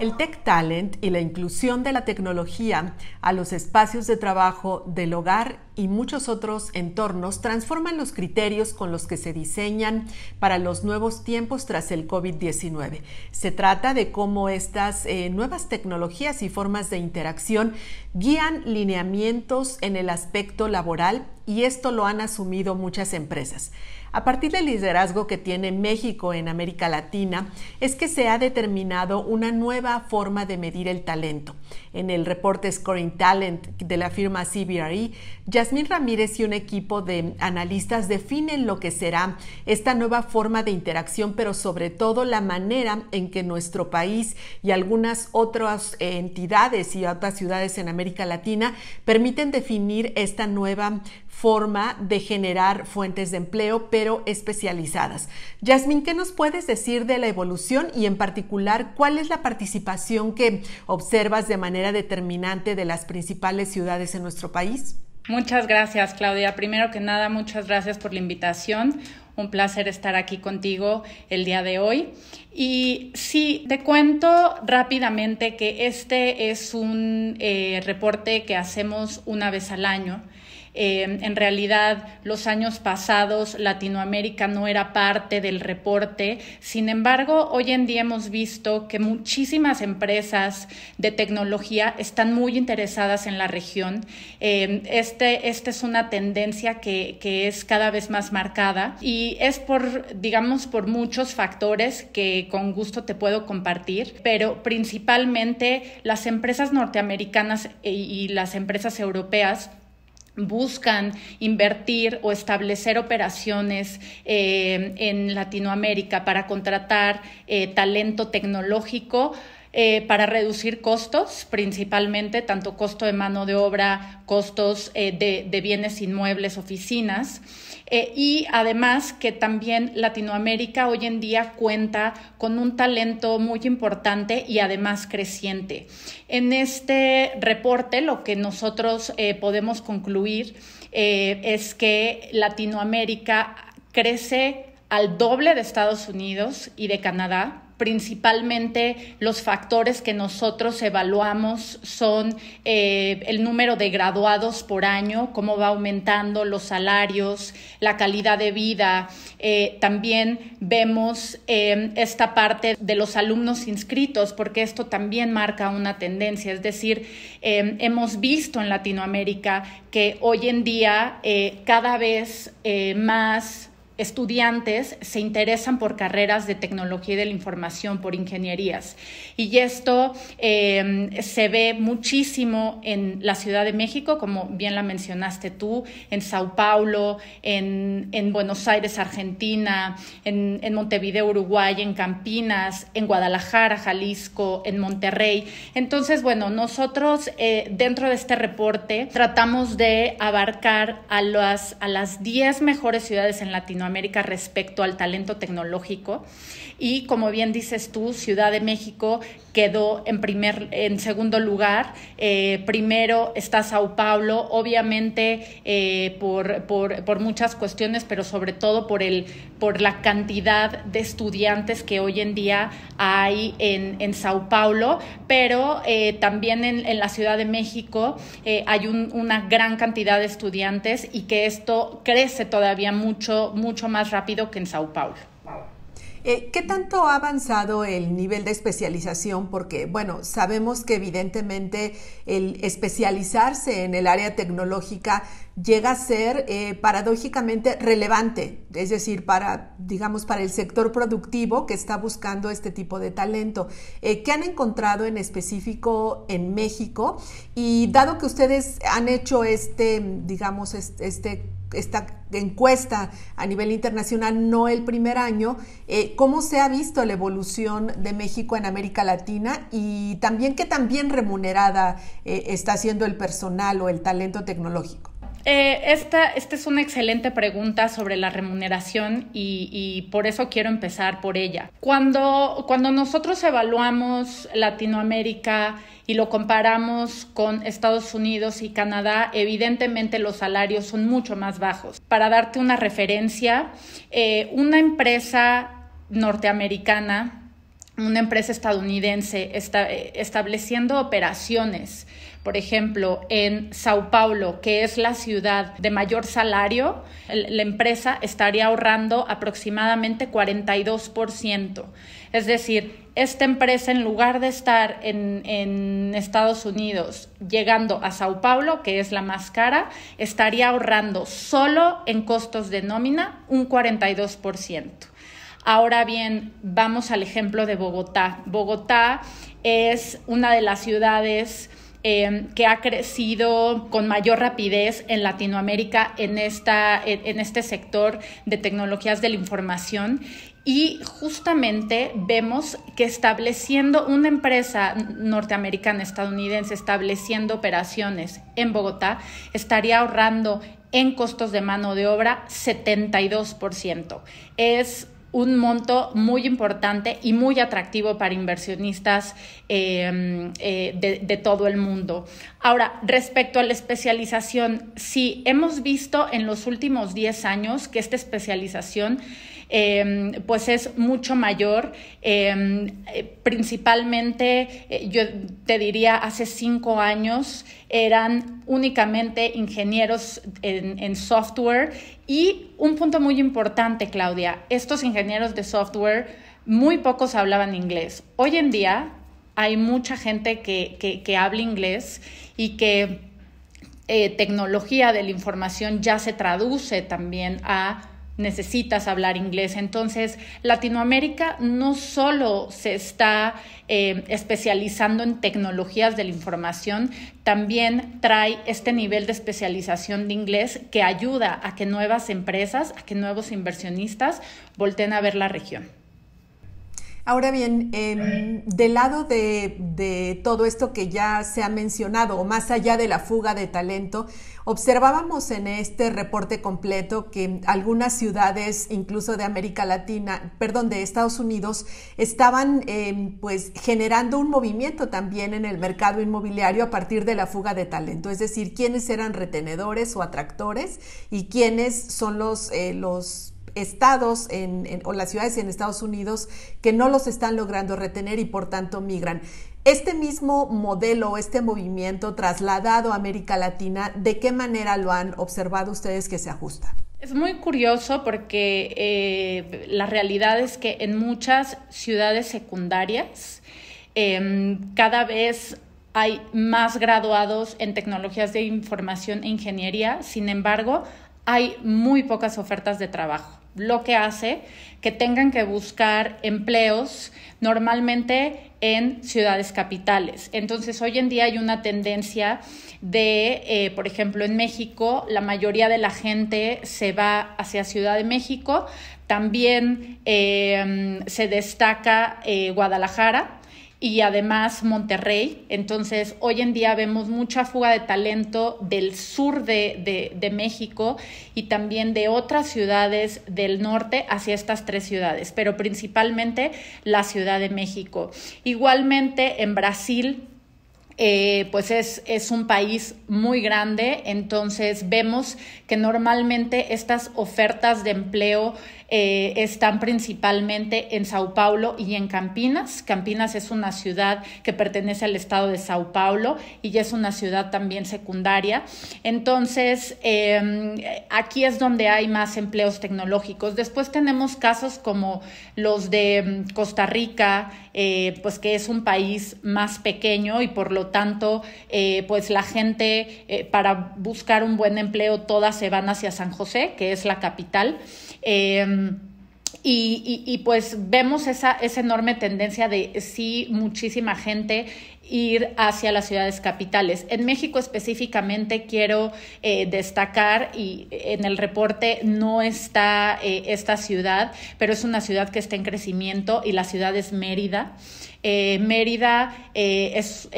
El Tech Talent y la inclusión de la tecnología a los espacios de trabajo del hogar y muchos otros entornos transforman los criterios con los que se diseñan para los nuevos tiempos tras el COVID-19. Se trata de cómo estas nuevas tecnologías y formas de interacción guían lineamientos en el aspecto laboral, y esto lo han asumido muchas empresas. A partir del liderazgo que tiene México en América Latina, es que se ha determinado una nueva forma de medir el talento. En el reporte Scoring Talent de la firma CBRE, Yasmín Ramírez y un equipo de analistas definen lo que será esta nueva forma de interacción, pero sobre todo la manera en que nuestro país y algunas otras entidades y otras ciudades en América Latina permiten definir esta nueva forma de generar fuentes de empleo, pero especializadas. Yasmín, ¿qué nos puedes decir de la evolución y en particular cuál es la participación que observas de manera determinante de las principales ciudades en nuestro país? Muchas gracias, Claudia. Primero que nada, muchas gracias por la invitación. Un placer estar aquí contigo el día de hoy. Y sí, te cuento rápidamente que este es un reporte que hacemos una vez al año. En realidad, los años pasados Latinoamérica no era parte del reporte. Sin embargo, hoy en día hemos visto que muchísimas empresas de tecnología están muy interesadas en la región. Esta es una tendencia que es cada vez más marcada y es por muchos factores que con gusto te puedo compartir, pero principalmente las empresas norteamericanas y las empresas europeas buscan invertir o establecer operaciones en Latinoamérica para contratar talento tecnológico para reducir costos, principalmente tanto costo de mano de obra, costos de bienes inmuebles, oficinas. Y además que también Latinoamérica hoy en día cuenta con un talento muy importante y además creciente. En este reporte lo que nosotros podemos concluir es que Latinoamérica crece al doble de Estados Unidos y de Canadá. Principalmente los factores que nosotros evaluamos son el número de graduados por año, cómo va aumentando los salarios, la calidad de vida. También vemos esta parte de los alumnos inscritos, porque esto también marca una tendencia. Es decir, hemos visto en Latinoamérica que hoy en día cada vez más estudiantes se interesan por carreras de tecnología y de la información, por ingenierías. Y esto se ve muchísimo en la Ciudad de México, como bien la mencionaste tú, en Sao Paulo, en Buenos Aires, Argentina, en Montevideo, Uruguay, en Campinas, en Guadalajara, Jalisco, en Monterrey. Entonces, bueno, nosotros dentro de este reporte tratamos de abarcar a las 10 mejores ciudades en Latinoamérica respecto al talento tecnológico, y como bien dices tú, Ciudad de México quedó en segundo lugar. Primero está Sao Paulo, obviamente por muchas cuestiones, pero sobre todo por la cantidad de estudiantes que hoy en día hay en Sao Paulo, pero también en la Ciudad de México hay una gran cantidad de estudiantes, y que esto crece todavía mucho más rápido que en Sao Paulo. ¿Qué tanto ha avanzado el nivel de especialización? Porque, bueno, sabemos que evidentemente el especializarse en el área tecnológica llega a ser paradójicamente relevante, es decir, para el sector productivo que está buscando este tipo de talento. ¿Qué han encontrado en específico en México? Y dado que ustedes han hecho esta encuesta a nivel internacional, no el primer año, ¿cómo se ha visto la evolución de México en América Latina? Y también, ¿qué tan bien remunerada está siendo el personal o el talento tecnológico? Esta es una excelente pregunta sobre la remuneración y por eso quiero empezar por ella. Cuando nosotros evaluamos Latinoamérica y lo comparamos con Estados Unidos y Canadá, evidentemente los salarios son mucho más bajos. Para darte una referencia, una empresa norteamericana una empresa estadounidense estableciendo operaciones, por ejemplo, en Sao Paulo, que es la ciudad de mayor salario, la empresa estaría ahorrando aproximadamente 42%. Es decir, esta empresa, en lugar de estar en Estados Unidos, llegando a Sao Paulo, que es la más cara, estaría ahorrando solo en costos de nómina un 42%. Ahora bien, vamos al ejemplo de Bogotá. Bogotá es una de las ciudades que ha crecido con mayor rapidez en Latinoamérica en este sector de tecnologías de la información. Y justamente vemos que estableciendo una empresa norteamericana, estadounidense, estableciendo operaciones en Bogotá, estaría ahorrando en costos de mano de obra 72%. Es un monto muy importante y muy atractivo para inversionistas de todo el mundo. Ahora, respecto a la especialización, sí, hemos visto en los últimos 10 años que esta especialización pues es mucho mayor, principalmente yo te diría hace 5 años eran únicamente ingenieros en software. Y un punto muy importante, Claudia, estos ingenieros de software, muy pocos hablaban inglés. Hoy en día hay mucha gente que habla inglés y que tecnología de la información ya se traduce también a necesitas hablar inglés. Entonces, Latinoamérica no solo se está especializando en tecnologías de la información, también trae este nivel de especialización de inglés que ayuda a que nuevas empresas, a que nuevos inversionistas volteen a ver la región. Ahora bien, del lado de todo esto que ya se ha mencionado, o más allá de la fuga de talento, observábamos en este reporte completo que algunas ciudades, incluso de América Latina, de Estados Unidos, estaban pues generando un movimiento también en el mercado inmobiliario a partir de la fuga de talento. Es decir, quiénes eran retenedores o atractores y quiénes son los estados o las ciudades en Estados Unidos que no los están logrando retener y por tanto migran. Este mismo modelo, este movimiento trasladado a América Latina, ¿de qué manera lo han observado ustedes que se ajusta? Es muy curioso porque la realidad es que en muchas ciudades secundarias cada vez hay más graduados en tecnologías de información e ingeniería. Sin embargo, hay muy pocas ofertas de trabajo, lo que hace que tengan que buscar empleos normalmente en ciudades capitales. Entonces, hoy en día hay una tendencia de, por ejemplo, en México, la mayoría de la gente se va hacia Ciudad de México. También se destaca Guadalajara y además Monterrey. Entonces, hoy en día vemos mucha fuga de talento del sur de México y también de otras ciudades del norte hacia estas 3 ciudades, pero principalmente la Ciudad de México. Igualmente en Brasil, pues es un país muy grande, entonces vemos que normalmente estas ofertas de empleo están principalmente en Sao Paulo y en Campinas. Campinas es una ciudad que pertenece al estado de Sao Paulo y ya es una ciudad también secundaria. Entonces, aquí es donde hay más empleos tecnológicos. Después tenemos casos como los de Costa Rica, pues que es un país más pequeño y por lo tanto, pues la gente para buscar un buen empleo todas se van hacia San José, que es la capital. Y pues vemos esa enorme tendencia de sí, muchísima gente ir hacia las ciudades capitales. En México específicamente quiero destacar, y en el reporte no está esta ciudad, pero es una ciudad que está en crecimiento y la ciudad es Mérida. Mérida es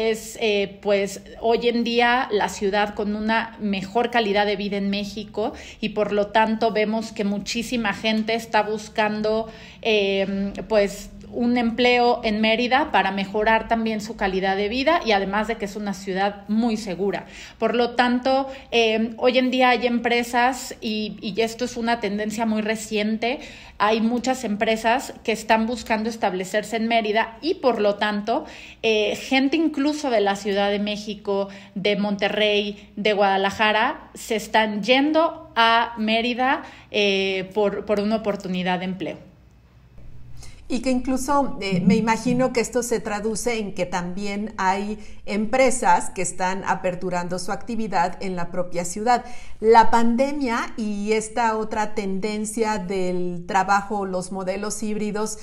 pues hoy en día la ciudad con una mejor calidad de vida en México y por lo tanto vemos que muchísima gente está buscando pues un empleo en Mérida para mejorar también su calidad de vida y además de que es una ciudad muy segura. Por lo tanto, hoy en día hay empresas y esto es una tendencia muy reciente, hay muchas empresas que están buscando establecerse en Mérida y por lo tanto, gente incluso de la Ciudad de México, de Monterrey, de Guadalajara, se están yendo a Mérida por una oportunidad de empleo. Y que incluso me imagino que esto se traduce en que también hay empresas que están aperturando su actividad en la propia ciudad. La pandemia y esta otra tendencia del trabajo, los modelos híbridos,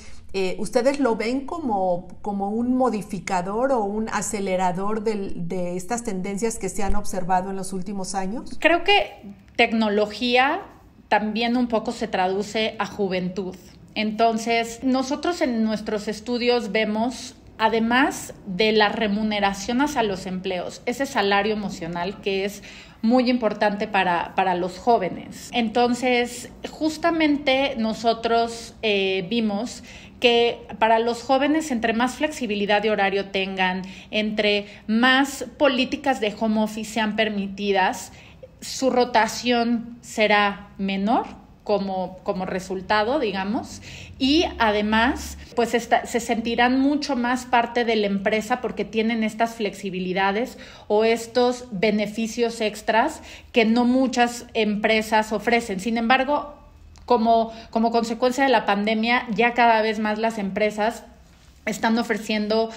¿ustedes lo ven como un modificador o un acelerador de estas tendencias que se han observado en los últimos años? Creo que tecnología también un poco se traduce a juventud. Entonces, nosotros en nuestros estudios vemos, además de la remuneración hacia los empleos, ese salario emocional que es muy importante para los jóvenes. Entonces, justamente nosotros vimos que para los jóvenes, entre más flexibilidad de horario tengan, entre más políticas de home office sean permitidas, su rotación será menor como resultado, digamos, y además pues se sentirán mucho más parte de la empresa porque tienen estas flexibilidades o estos beneficios extras que no muchas empresas ofrecen. Sin embargo, como consecuencia de la pandemia, ya cada vez más las empresas están ofreciendo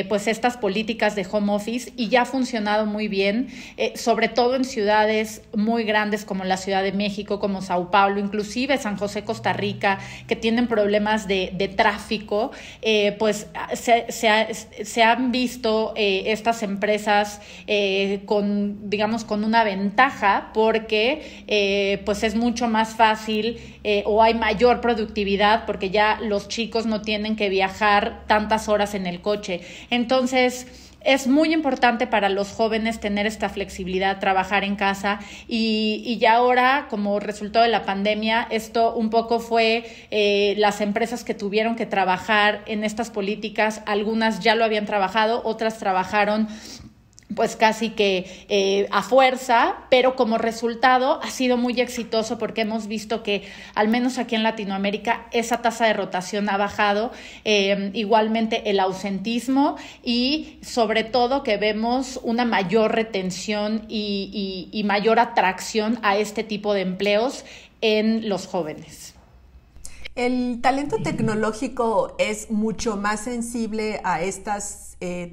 pues estas políticas de home office y ya ha funcionado muy bien, sobre todo en ciudades muy grandes como la Ciudad de México, como Sao Paulo, inclusive San José, Costa Rica, que tienen problemas de tráfico, pues se han visto estas empresas con una ventaja porque pues es mucho más fácil o hay mayor productividad porque ya los chicos no tienen que viajar tantas horas en el coche. Entonces, es muy importante para los jóvenes tener esta flexibilidad, trabajar en casa y ya ahora, como resultado de la pandemia, esto un poco fue las empresas que tuvieron que trabajar en estas políticas, algunas ya lo habían trabajado, otras trabajaron pues casi que a fuerza, pero como resultado ha sido muy exitoso porque hemos visto que al menos aquí en Latinoamérica esa tasa de rotación ha bajado, igualmente el ausentismo y sobre todo que vemos una mayor retención y mayor atracción a este tipo de empleos en los jóvenes. El talento tecnológico es mucho más sensible a estas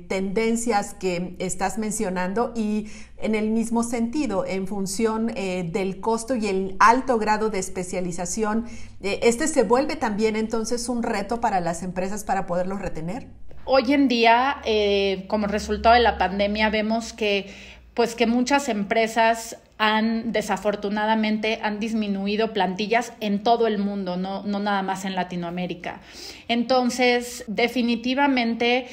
tendencias que estás mencionando y en el mismo sentido, en función del costo y el alto grado de especialización, ¿este se vuelve también entonces un reto para las empresas para poderlos retener? Hoy en día, como resultado de la pandemia, vemos que muchas empresas desafortunadamente han disminuido plantillas en todo el mundo, no nada más en Latinoamérica. Entonces, definitivamente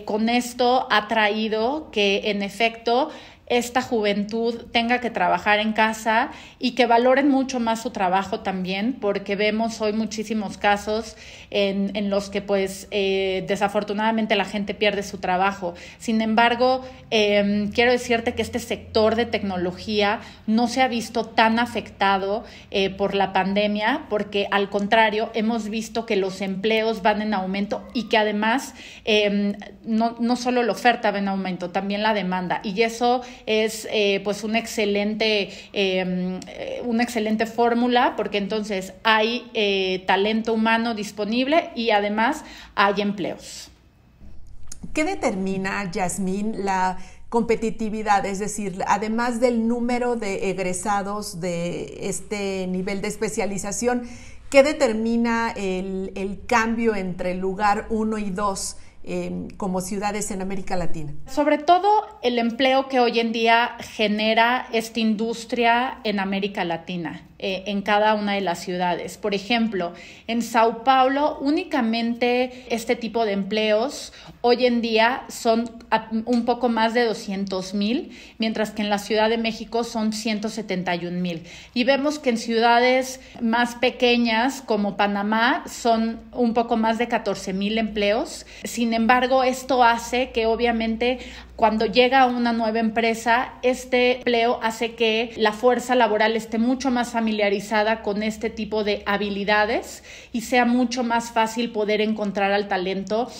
con esto ha traído que en efecto esta juventud tenga que trabajar en casa y que valoren mucho más su trabajo también, porque vemos hoy muchísimos casos en los que pues desafortunadamente la gente pierde su trabajo. Sin embargo, quiero decirte que este sector de tecnología no se ha visto tan afectado por la pandemia, porque al contrario hemos visto que los empleos van en aumento y que además no solo la oferta va en aumento, también la demanda, y eso es pues una excelente fórmula porque entonces hay talento humano disponible y además hay empleos. ¿Qué determina, Yasmín, la competitividad? Es decir, además del número de egresados de este nivel de especialización, ¿qué determina el cambio entre el lugar 1 y 2 como ciudades en América Latina? Sobre todo el empleo que hoy en día genera esta industria en América Latina. en cada una de las ciudades. Por ejemplo, en Sao Paulo únicamente este tipo de empleos hoy en día son un poco más de 200,000, mientras que en la Ciudad de México son 171,000. Y vemos que en ciudades más pequeñas como Panamá son un poco más de 14,000 empleos. Sin embargo, esto hace que obviamente cuando llega una nueva empresa, este empleo hace que la fuerza laboral esté mucho más familiarizada con este tipo de habilidades y sea mucho más fácil poder encontrar al talento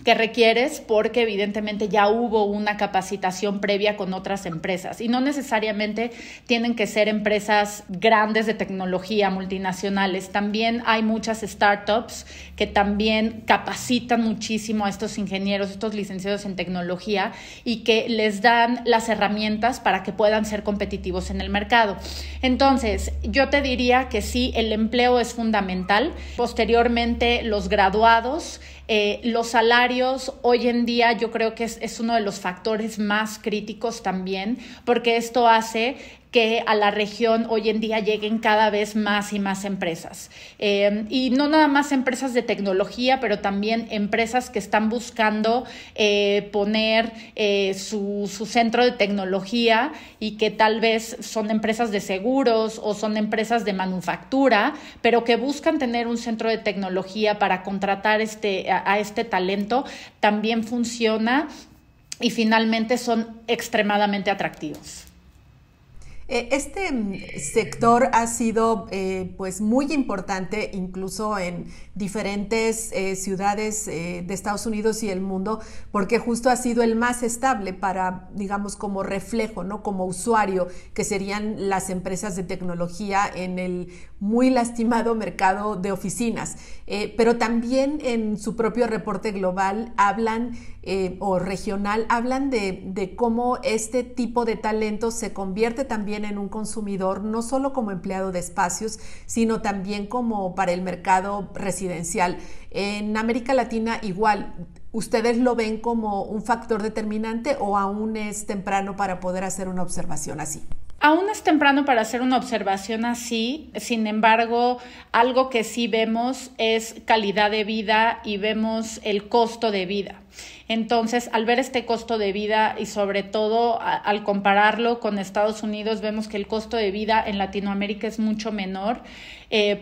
que requieres, porque evidentemente ya hubo una capacitación previa con otras empresas y no necesariamente tienen que ser empresas grandes de tecnología, multinacionales. También hay muchas startups que también capacitan muchísimo a estos ingenieros, estos licenciados en tecnología, y que les dan las herramientas para que puedan ser competitivos en el mercado. Entonces, yo te diría que sí, el empleo es fundamental. Posteriormente, los graduados, los salarios hoy en día yo creo que es uno de los factores más críticos también, porque esto hace que a la región hoy en día lleguen cada vez más y más empresas. Y no nada más empresas de tecnología, pero también empresas que están buscando poner su centro de tecnología, y que tal vez son empresas de seguros o son empresas de manufactura, pero que buscan tener un centro de tecnología para contratar a este talento, también funciona y finalmente son extremadamente atractivos. Este sector ha sido pues muy importante incluso en diferentes ciudades de Estados Unidos y el mundo, porque justo ha sido el más estable para, digamos, como reflejo, ¿no? Como usuario, que serían las empresas de tecnología en el muy lastimado mercado de oficinas. Pero también en su propio reporte global hablan o regional, hablan de cómo este tipo de talento se convierte también en un consumidor, no solo como empleado de espacios, sino también como para el mercado residencial. En América Latina igual, ¿ustedes lo ven como un factor determinante o aún es temprano para poder hacer una observación así? Aún es temprano para hacer una observación así, sin embargo, algo que sí vemos es calidad de vida y vemos el costo de vida. Entonces, al ver este costo de vida y sobre todo al compararlo con Estados Unidos, vemos que el costo de vida en Latinoamérica es mucho menor.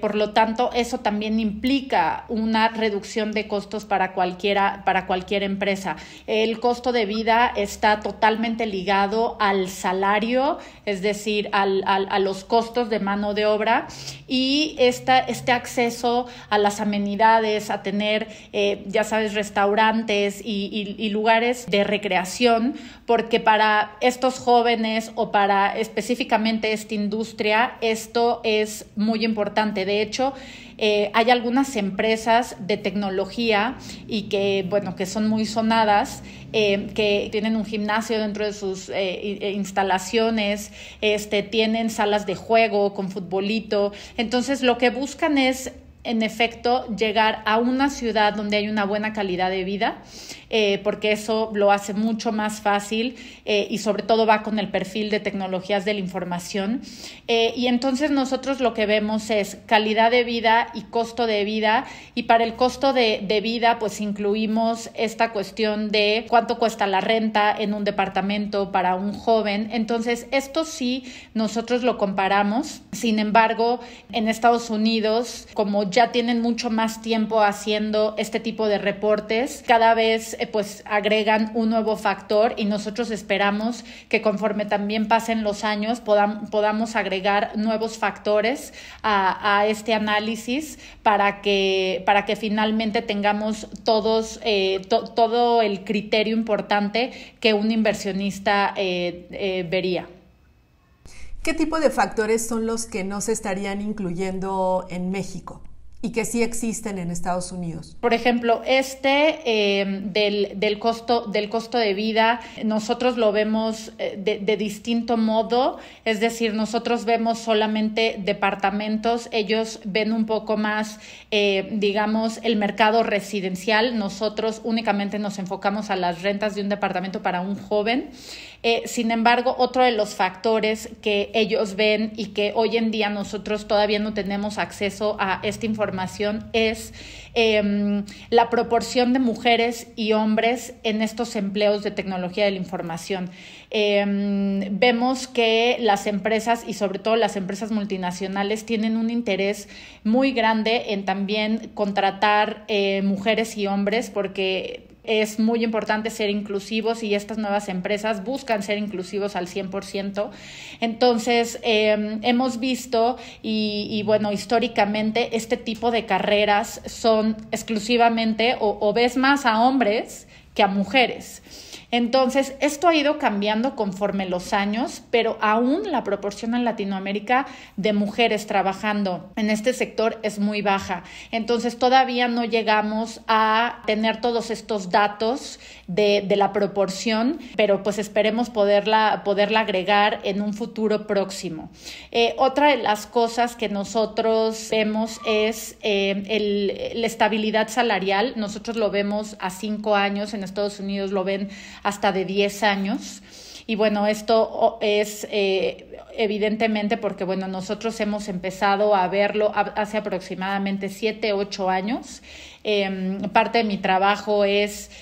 Por lo tanto, eso también implica una reducción de costos para cualquier empresa. El costo de vida está totalmente ligado al salario, es decir, a los costos de mano de obra, y este acceso a las amenidades, a tener, ya sabes, restaurantes y lugares de recreación, porque para estos jóvenes o para específicamente esta industria, esto es muy importante. De hecho, hay algunas empresas de tecnología y que son muy sonadas, que tienen un gimnasio dentro de sus instalaciones, tienen salas de juego con futbolito. Entonces, lo que buscan es, en efecto, llegar a una ciudad donde hay una buena calidad de vida, porque eso lo hace mucho más fácil y sobre todo va con el perfil de tecnologías de la información. Y entonces nosotros lo que vemos es calidad de vida y costo de vida, y para el costo de vida pues incluimos esta cuestión de cuánto cuesta la renta en un departamento para un joven. Entonces esto sí nosotros lo comparamos. Sin embargo, en Estados Unidos, como ya tienen mucho más tiempo haciendo este tipo de reportes, cada vez pues agregan un nuevo factor, y nosotros esperamos que conforme también pasen los años podamos agregar nuevos factores a este análisis para que finalmente tengamos todo el criterio importante que un inversionista vería. ¿Qué tipo de factores son los que no se estarían incluyendo en México y que sí existen en Estados Unidos? Por ejemplo, del costo de vida, nosotros lo vemos de distinto modo, es decir, nosotros vemos solamente departamentos, ellos ven un poco más, digamos, el mercado residencial. Nosotros únicamente nos enfocamos a las rentas de un departamento para un joven. Sin embargo, otro de los factores que ellos ven y que hoy en día nosotros todavía no tenemos acceso a esta información es la proporción de mujeres y hombres en estos empleos de tecnología de la información. Vemos que las empresas y sobre todo las empresas multinacionales tienen un interés muy grande en también contratar mujeres y hombres, porque es muy importante ser inclusivos y estas nuevas empresas buscan ser inclusivos al 100%. Entonces, hemos visto y bueno, históricamente este tipo de carreras son exclusivamente o ves más a hombres que a mujeres. Entonces, esto ha ido cambiando conforme los años, pero aún la proporción en Latinoamérica de mujeres trabajando en este sector es muy baja. Entonces, todavía no llegamos a tener todos estos datos de la proporción, pero pues esperemos poderla agregar en un futuro próximo. Otra de las cosas que nosotros vemos es la estabilidad salarial. Nosotros lo vemos a 5 años, en Estados Unidos lo ven hasta de 10 años. Y bueno, esto es evidentemente porque bueno, nosotros hemos empezado a verlo hace aproximadamente 7, 8 años. Parte de mi trabajo es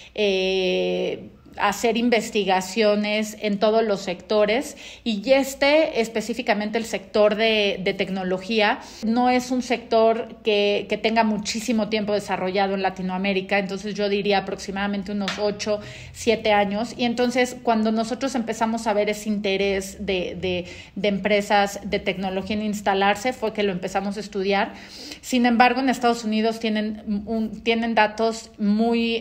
hacer investigaciones en todos los sectores y específicamente el sector de tecnología no es un sector que tenga muchísimo tiempo desarrollado en Latinoamérica, entonces yo diría aproximadamente unos 8, 7 años, y entonces cuando nosotros empezamos a ver ese interés de empresas de tecnología en instalarse fue que lo empezamos a estudiar. Sin embargo, en Estados Unidos tienen datos muy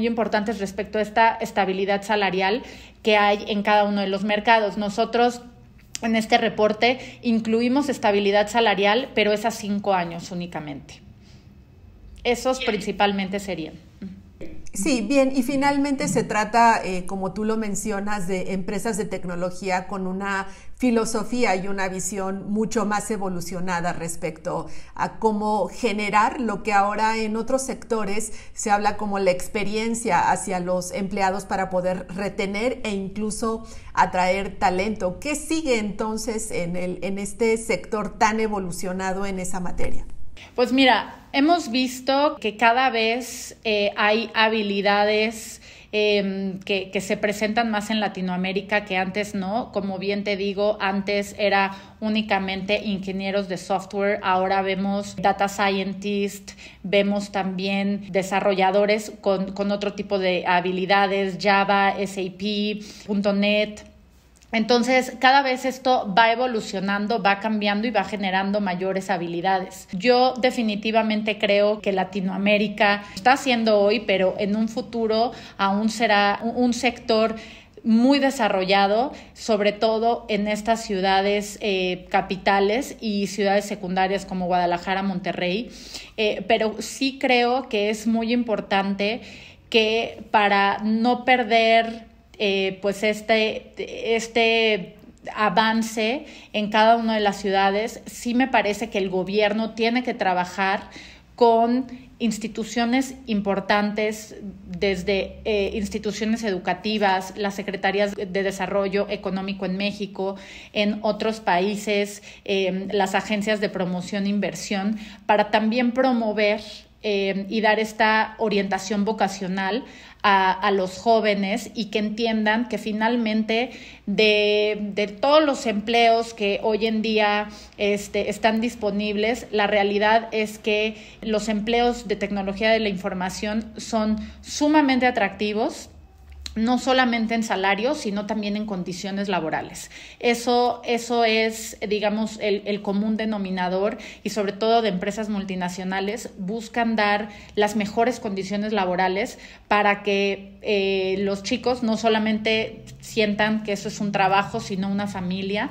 importantes respecto a esta estabilidad salarial que hay en cada uno de los mercados. Nosotros en este reporte incluimos estabilidad salarial, pero es a 5 años únicamente. Esos principalmente serían. Sí, bien, y finalmente se trata, como tú lo mencionas, de empresas de tecnología con una filosofía y una visión mucho más evolucionada respecto a cómo generar lo que ahora en otros sectores se habla como la experiencia hacia los empleados para poder retener e incluso atraer talento. ¿Qué sigue entonces en este sector tan evolucionado en esa materia? Pues mira, hemos visto que cada vez hay habilidades que se presentan más en Latinoamérica que antes no. Como bien te digo, antes era únicamente ingenieros de software, ahora vemos data scientists, vemos también desarrolladores con otro tipo de habilidades, Java, SAP, .NET. Entonces, cada vez esto va evolucionando, va cambiando y va generando mayores habilidades. Yo definitivamente creo que Latinoamérica está haciendo hoy, pero en un futuro aún será un sector muy desarrollado, sobre todo en estas ciudades capitales y ciudades secundarias como Guadalajara, Monterrey. Pero sí creo que es muy importante que para no perder pues este avance en cada una de las ciudades, sí me parece que el gobierno tiene que trabajar con instituciones importantes, desde instituciones educativas, las secretarías de desarrollo económico en México, en otros países, las agencias de promoción e inversión, para también promover y dar esta orientación vocacional a los jóvenes y que entiendan que finalmente de todos los empleos que hoy en día están disponibles, la realidad es que los empleos de tecnología de la información son sumamente atractivos, no solamente en salario, sino también en condiciones laborales. Eso es, digamos, el común denominador, y sobre todo de empresas multinacionales buscan dar las mejores condiciones laborales para que los chicos no solamente sientan que eso es un trabajo, sino una familia.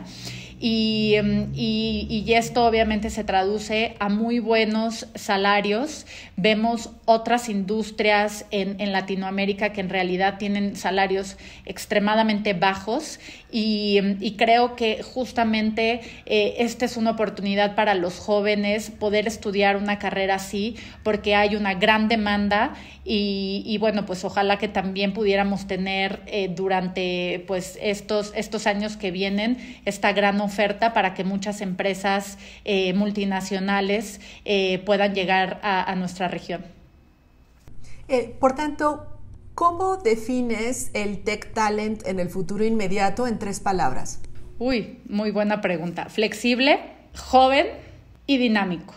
y esto obviamente se traduce a muy buenos salarios. Vemos otras industrias en Latinoamérica que en realidad tienen salarios extremadamente bajos y creo que justamente esta es una oportunidad para los jóvenes poder estudiar una carrera así, porque hay una gran demanda y bueno, pues ojalá que también pudiéramos tener durante pues estos años que vienen esta gran oferta para que muchas empresas multinacionales puedan llegar a nuestra región. Por tanto, ¿cómo defines el tech talent en el futuro inmediato en 3 palabras? Uy, muy buena pregunta. Flexible, joven y dinámico.